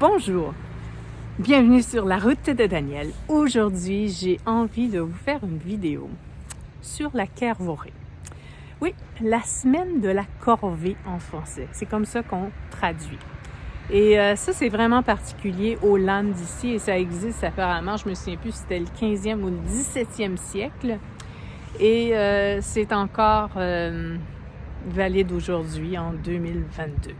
Bonjour, bienvenue sur la route de Daniel. Aujourd'hui, j'ai envie de vous faire une vidéo sur la Kervoré. Oui, la semaine de la corvée en français, c'est comme ça qu'on traduit. Et ça, c'est vraiment particulier aux Landes d'ici et ça existe apparemment, je me souviens plus si c'était le 15e ou le 17e siècle. Et c'est encore valide aujourd'hui en 2022.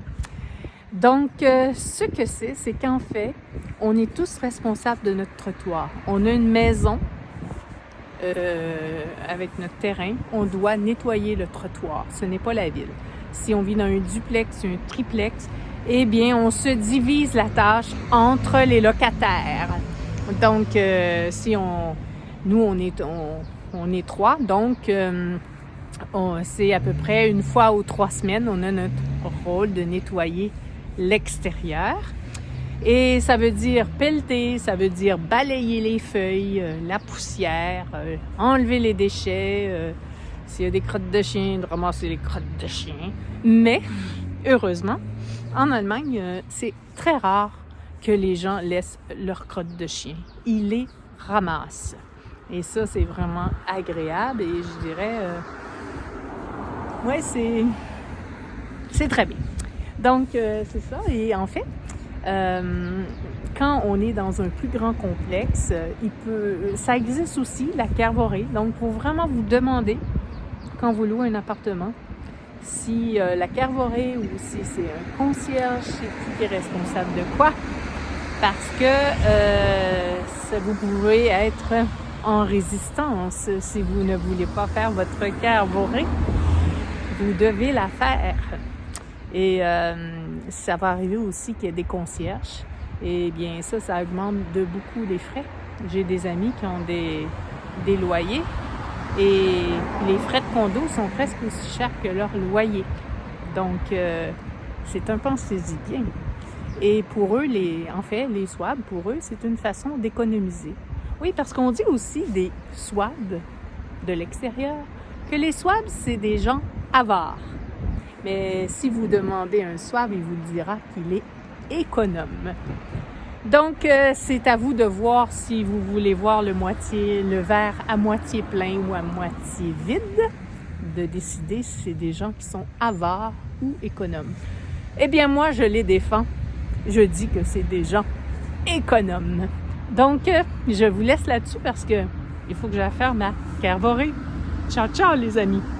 Donc, ce que c'est qu'en fait, on est tous responsables de notre trottoir. On a une maison avec notre terrain. On doit nettoyer le trottoir. Ce n'est pas la ville. Si on vit dans un duplex, un triplex, eh bien, on se divise la tâche entre les locataires. Donc, si on est trois, donc c'est à peu près une fois ou 3 semaines, on a notre rôle de nettoyer l'extérieur. Et ça veut dire pelleter, ça veut dire balayer les feuilles, la poussière, enlever les déchets, s'il y a des crottes de chien, de ramasser les crottes de chien. Mais, heureusement, en Allemagne, c'est très rare que les gens laissent leurs crottes de chien. Ils les ramassent. Et ça, c'est vraiment agréable et je dirais, ouais, c'est très bien. Donc, c'est ça. Et en fait, quand on est dans un plus grand complexe, ça existe aussi, la Kervoré. Donc, il faut vraiment vous demander, quand vous louez un appartement, si la Kervoré ou si c'est un concierge, c'est qui est responsable de quoi. Parce que vous pouvez être en résistance si vous ne voulez pas faire votre Kervoré. Vous devez la faire. Et ça va arriver aussi qu'il y ait des concierges. Et bien ça augmente de beaucoup les frais. J'ai des amis qui ont des loyers et les frais de condo sont presque aussi chers que leur loyer. Donc, c'est un pensez-y bien. Et pour eux, les SWAB, pour eux, c'est une façon d'économiser. Oui, parce qu'on dit aussi des SWAB de l'extérieur que les SWAB, c'est des gens avares. Mais si vous demandez un SWAB, il vous dira qu'il est économe. Donc, c'est à vous de voir si vous voulez voir le verre à moitié plein ou à moitié vide, de décider si c'est des gens qui sont avares ou économes. Eh bien, moi, je les défends. Je dis que c'est des gens économes. Donc, je vous laisse là-dessus parce que il faut que j'aille faire ma Kervoré. Ciao, ciao les amis!